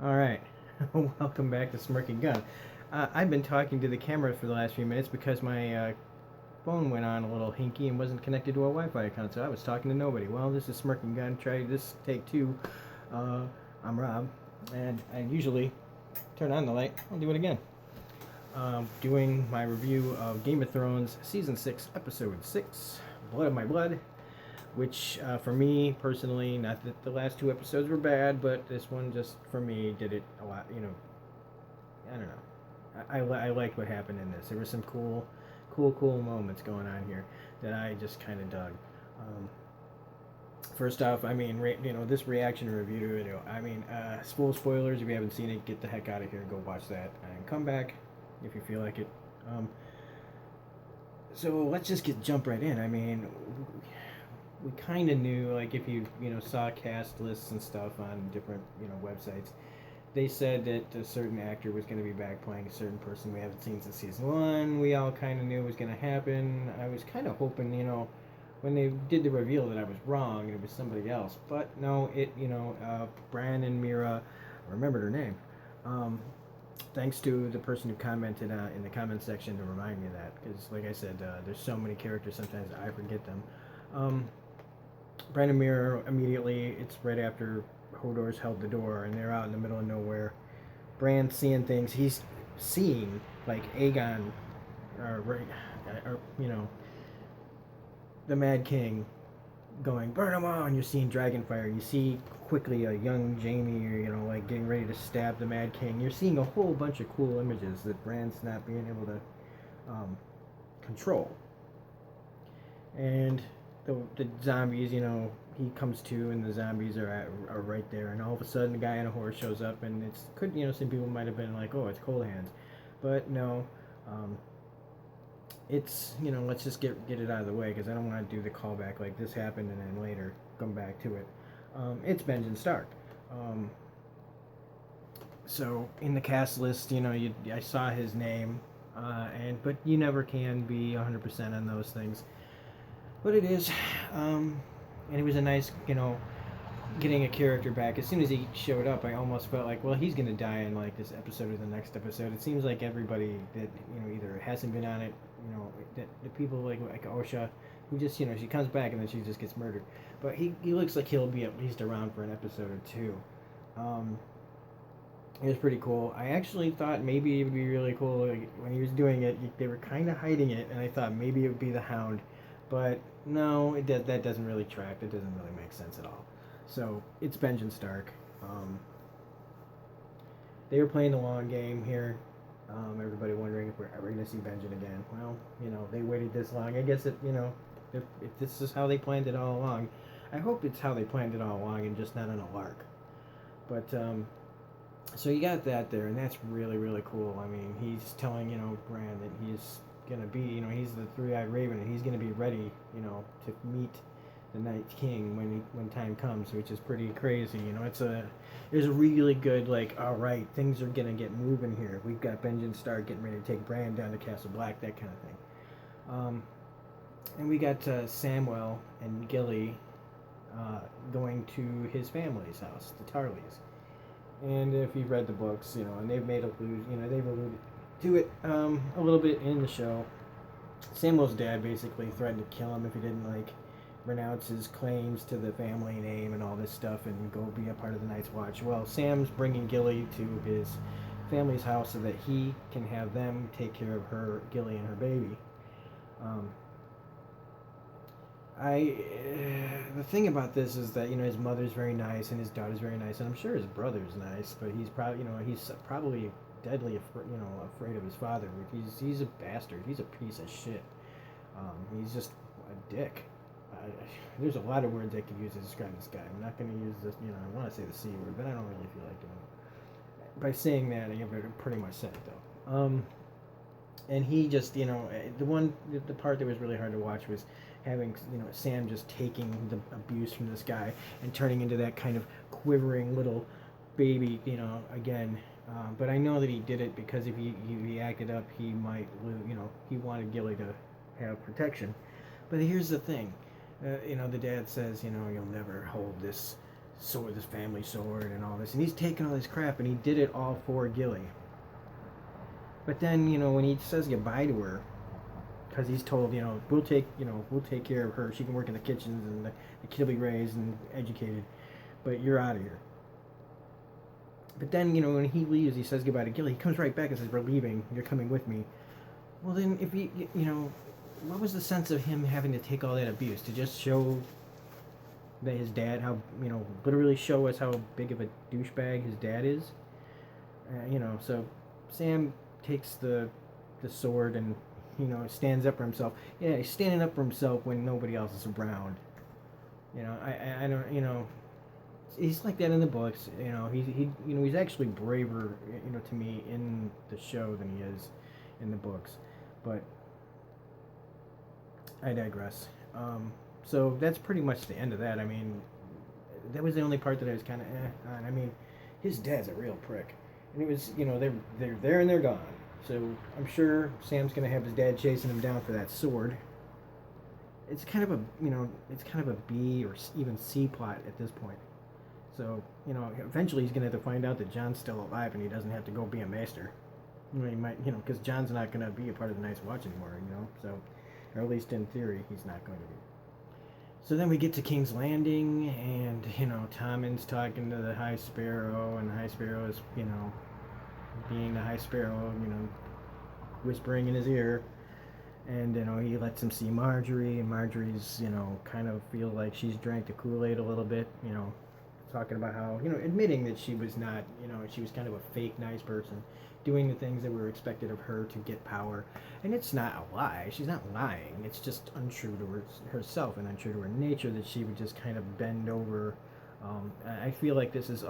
All right, welcome back to Smirking Gun. I've been talking to the camera for the last few minutes because my phone went on a little hinky and wasn't connected to a Wi-Fi account, so I was talking to nobody. Well, this is Smirking Gun. Try this take two. Uh, I'm Rob, and I usually turn on the light. I'll do it again. Doing my review of Game of Thrones Season 6, Episode 6, Blood of My Blood, which for me personally, not that the last two episodes were bad, but this one just for me did it a lot. I don't know. I liked what happened in this. There were some cool moments going on here that I just kind of dug. First off, I mean, this reaction review video. I mean, full spoilers. If you haven't seen it, get the heck out of here. Go watch that and come back if you feel like it. So let's just jump right in. I mean, we kind of knew, like, if you saw cast lists and stuff on different websites, they said that a certain actor was going to be back playing a certain person we haven't seen since season one. We all kind of knew it was going to happen. I was kind of hoping, when they did the reveal, that I was wrong and it was somebody else. But no, Bran and Mira, I remembered her name. Thanks to the person who commented in the comment section to remind me of that, because like I said, there's so many characters sometimes I forget them. Bran and Mira immediately, it's right after Hodor's held the door and they're out in the middle of nowhere. Bran's seeing things. He's seeing like Aegon, or the Mad King going burn them all, and you're seeing Dragonfire. You see quickly a young Jaime, like getting ready to stab the Mad King. You're seeing a whole bunch of cool images that Bran's not being able to control. And the zombies, he comes to, and the zombies are right there, and all of a sudden, the guy on a horse shows up, and some people might have been like, oh, it's Cold Hands, but no, it's let's just get it out of the way because I don't want to do the callback like this happened and then later come back to it. It's Benjen Stark. So in the cast list, I saw his name, but you never can be 100% on those things. But it is, and it was a nice, getting a character back. As soon as he showed up, I almost felt like, well, he's gonna die in like this episode or the next episode. It seems like everybody that either hasn't been on it, that the people like Osha, who just she comes back and then she just gets murdered. But he looks like he'll be at least around for an episode or two. It was pretty cool. I actually thought maybe it would be really cool when he was doing it. They were kind of hiding it, and I thought maybe it would be the Hound, but no, that doesn't really track. That doesn't really make sense at all. So it's Benjen Stark. They were playing the long game here. Everybody wondering if we're ever going to see Benjen again. Well, they waited this long. I guess if this is how they planned it all along, I hope it's how they planned it all along and just not on a lark. But so you got that there, and that's really, really cool. I mean, he's telling, Bran that he's going to be, he's the three-eyed raven, and he's going to be ready, to meet the Night King when time comes, which is pretty crazy. There's a really good, like, all right, things are going to get moving here. We've got Benjen Stark getting ready to take Bran down to Castle Black, that kind of thing. And we got Samwell and Gilly going to his family's house, the Tarleys. And if you've read the books, and they've they've alluded to it a little bit in the show. Samuel's dad basically threatened to kill him if he didn't renounce his claims to the family name and all this stuff and go be a part of the Night's Watch. Well, Sam's bringing Gilly to his family's house so that he can have them take care of Gilly and her baby. The thing about this is that his mother's very nice and his daughter's very nice, and I'm sure his brother's nice, but he's probably deadly afraid of his father. He's a bastard. He's a piece of shit. He's just a dick. There's a lot of words I could use to describe this guy. I'm not going to use this. I want to say the C word, but I don't really feel like doing it. By saying that, I pretty much said it though. And he just, the part that was really hard to watch was having, Sam just taking the abuse from this guy and turning into that kind of quivering little baby, again. But I know that he did it because if he acted up, he might lose, he wanted Gilly to have protection. But here's the thing, the dad says, you'll never hold this sword, this family sword, and all this, and he's taking all this crap, and he did it all for Gilly. But then, when he says goodbye to her, because he's told, we'll take care of her. She can work in the kitchens, and the kid will be raised and educated, but you're out of here. But then, when he leaves, he says goodbye to Gilly. He comes right back and says, "We're leaving. You're coming with me." Well, then, if what was the sense of him having to take all that abuse to just show that his dad, how literally show us how big of a douchebag his dad is? So Sam takes the sword and stands up for himself. Yeah, he's standing up for himself when nobody else is around. I don't. He's like that in the books. He's actually braver, to me in the show than he is in the books. But I digress. So that's pretty much the end of that. I mean, that was the only part that I was kind of on. I mean, his dad's a real prick, and it was they're there and they're gone. So I'm sure Sam's gonna have his dad chasing him down for that sword. It's kind of a B or even C plot at this point. So eventually he's gonna have to find out that John's still alive and he doesn't have to go be a maester. He might, because John's not gonna be a part of the Night's Watch anymore. So, or at least in theory, he's not going to be. So then we get to King's Landing, and Tommen's talking to the High Sparrow, and the High Sparrow is being the High Sparrow, whispering in his ear, and he lets him see Marjorie, and Marjorie's kind of feel like she's drank the Kool-Aid a little bit, talking about how admitting that she was not, she was kind of a fake nice person, doing the things that were expected of her to get power. And it's not a lie. She's not lying. It's just untrue to herself and untrue to her nature that she would just kind of bend over. I feel like this is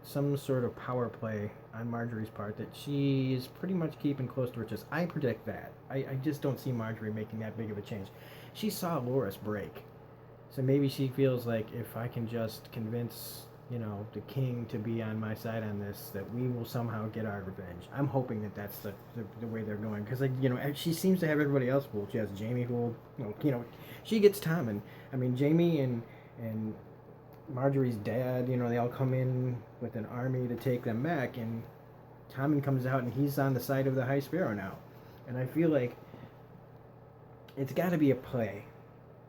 some sort of power play on Marjorie's part that she is pretty much keeping close to her chest. I predict that. I just don't see Marjorie making that big of a change. She saw Loras break. So maybe she feels like if I can just convince the king to be on my side on this, that we will somehow get our revenge. I'm hoping that that's the way they're going, because she seems to have everybody else fooled. She has Jaime fooled. She gets Tommen. I mean, Jaime and Marjorie's dad. They all come in with an army to take them back, and Tommen comes out and he's on the side of the High Sparrow now. And I feel like it's got to be a play.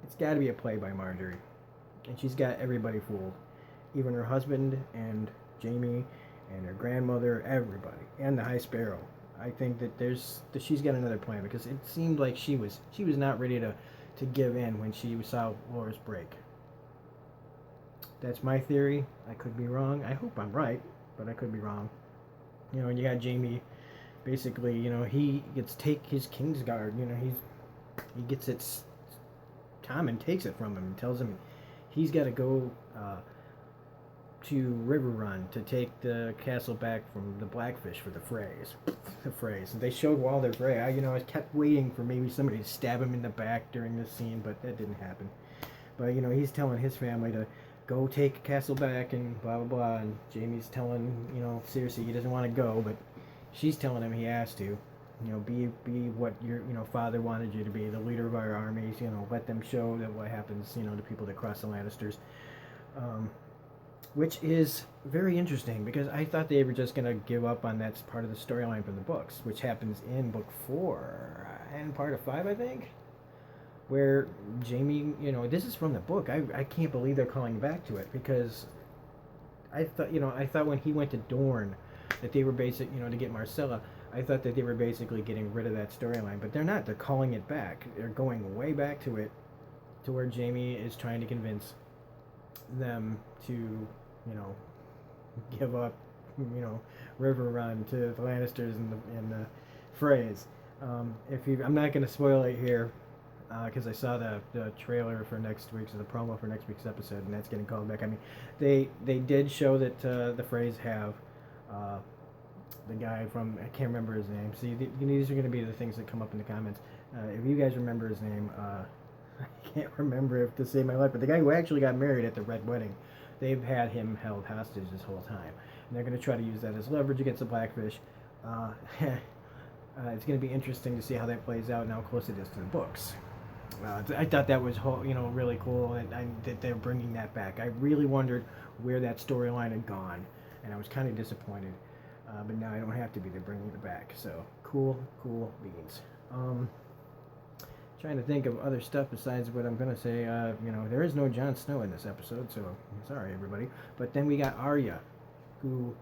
It's got to be a play by Marjorie, and she's got everybody fooled. Even her husband and Jaime and her grandmother, everybody, and the High Sparrow. I think that she's got another plan, because it seemed like she was not ready to give in when she saw Loras break. That's my theory. I could be wrong. I hope I'm right, but I could be wrong. And you got Jaime, basically, he gets take his Kingsguard. He gets it. Tommen takes it from him and tells him he's got to go to Riverrun to take the castle back from the Blackfish for the Freys. The Freys. And they showed Walder Frey. I kept waiting for maybe somebody to stab him in the back during this scene, but that didn't happen. But he's telling his family to go take castle back and blah blah blah, and Jaime's telling seriously he doesn't want to go, but she's telling him he has to. Be what your father wanted you to be, the leader of our armies. Let them show that what happens. To people that cross the Lannisters. Which is very interesting, because I thought they were just going to give up on that part of the storyline from the books, which happens in book 4 and part of 5, I think, where Jaime, this is from the book. I can't believe they're calling back to it, because I thought when he went to Dorne that they were to get Marcella. I thought that they were basically getting rid of that storyline, but they're not. They're calling it back. They're going way back to it, to where Jaime is trying to convince them to give up, Riverrun to the Lannisters and the Freys. I'm not going to spoil it here, because I saw the trailer for next week's, the promo for next week's episode, and that's getting called back. I mean, they did show that the Freys have the guy from, I can't remember his name. See, these are going to be the things that come up in the comments. If you guys remember his name, I can't remember if to save my life, but the guy who actually got married at the Red Wedding, they've had him held hostage this whole time. And they're going to try to use that as leverage against the Blackfish. It's going to be interesting to see how that plays out and how close it is to the books. I thought that was really cool, and that they're bringing that back. I really wondered where that storyline had gone, and I was kind of disappointed. But now I don't have to be. They're bringing it back, so cool beans. Trying to think of other stuff besides what I'm gonna say. There is no Jon Snow in this episode, so sorry everybody. But then we got Arya, who,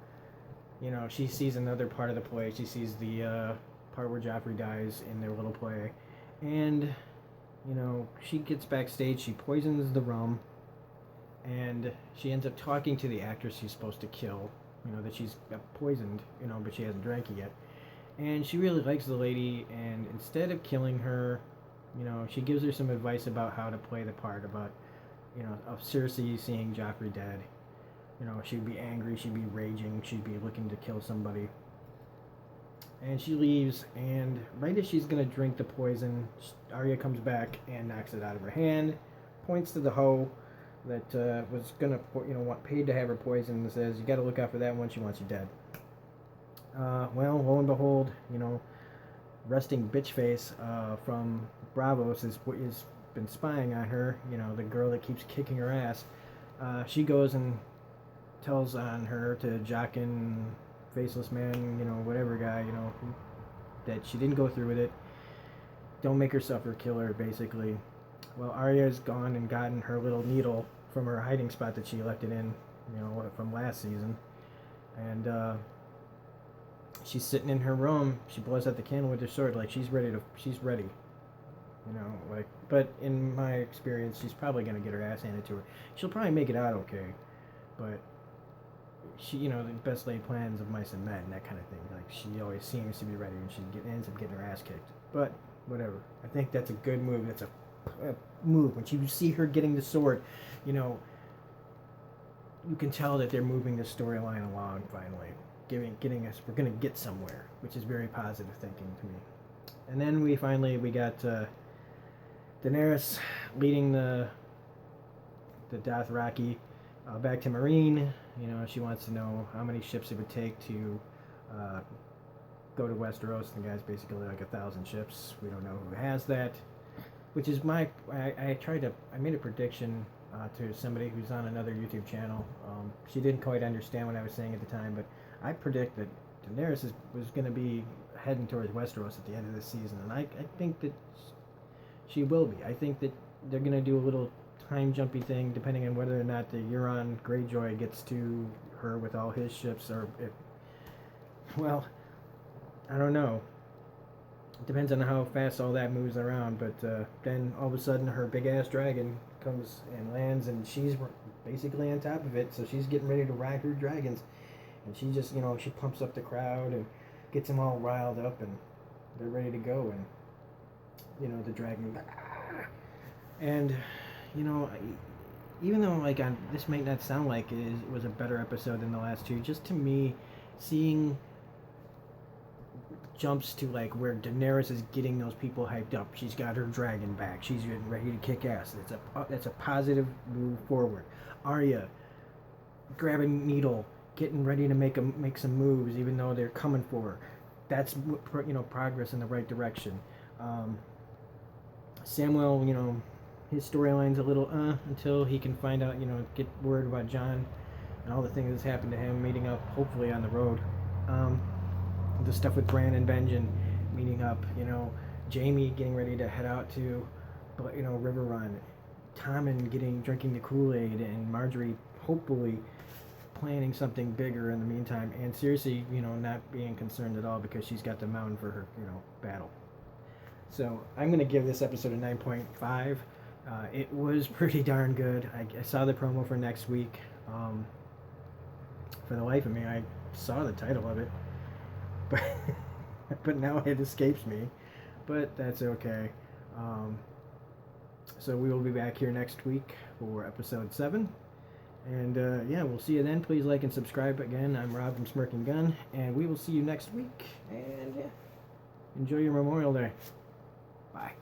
she sees another part of the play. She sees the part where Joffrey dies in their little play, and she gets backstage. She poisons the rum, and she ends up talking to the actress she's supposed to kill. That she's got poisoned. But she hasn't drank it yet, and she really likes the lady. And instead of killing her, she gives her some advice about how to play the part, about, of Cersei seeing Joffrey dead. She'd be angry, she'd be raging, she'd be looking to kill somebody. And she leaves, and right as she's going to drink the poison, Arya comes back and knocks it out of her hand, points to the hoe that was going to, paid to have her poisoned, and says, you got to look out for that one, she wants you dead. Well, lo and behold, resting bitch face from Braavos is been spying on her, the girl that keeps kicking her ass. She goes and tells on her to Jaqen, Faceless Man, whatever guy, that she didn't go through with it. Don't make her suffer, kill her, basically. Well, Arya's gone and gotten her little needle from her hiding spot that she left it in, from last season. And she's sitting in her room. She blows out the candle with her sword, like she's ready. But in my experience, she's probably going to get her ass handed to her. She'll probably make it out okay, but she, the best laid plans of mice and men, that kind of thing. Like, she always seems to be ready, and she ends up getting her ass kicked. But whatever. I think that's a good move. That's a move. When you see her getting the sword, you can tell that they're moving the storyline along finally. Getting us, we're going to get somewhere, which is very positive thinking to me. And then we got Daenerys leading the Dothraki back to Meereen. She wants to know how many ships it would take to go to Westeros. The guy's basically like 1,000 ships. We don't know who has that, which is I made a prediction to somebody who's on another YouTube channel. She didn't quite understand what I was saying at the time, but I predict that Daenerys was going to be heading towards Westeros at the end of this season, and I think that she will be. I think that they're going to do a little time jumpy thing, depending on whether or not the Euron Greyjoy gets to her with all his ships, or well, I don't know. It depends on how fast all that moves around, but then all of a sudden her big ass dragon comes and lands, and she's basically on top of it, so she's getting ready to ride her dragons. And she just, she pumps up the crowd and gets them all riled up, and they're ready to go. And, the dragon. And, even though, this might not sound like it was a better episode than the last two, just to me, seeing jumps to, where Daenerys is getting those people hyped up. She's got her dragon back. She's ready to kick ass. That's a positive move forward. Arya grabbing Needle, getting ready to make some moves, even though they're coming for her. That's progress in the right direction. Samuel, his storyline's a little until he can find out, get word about Jon and all the things that's happened to him, meeting up hopefully on the road. The stuff with Bran and Benjen meeting up, Jaime getting ready to head out to, River Run, Tommen drinking the Kool-Aid, and Marjorie hopefully planning something bigger in the meantime, and Cersei, not being concerned at all because she's got the mountain for her, battle. So I'm going to give this episode a 9.5. It was pretty darn good. I saw the promo for next week. For the life of me, I saw the title of it, but now it escapes me. But that's okay. So we will be back here next week for episode 7. And we'll see you then. Please like and subscribe again. I'm Rob from Smirking Gun, and we will see you next week. And enjoy your Memorial Day. Bye.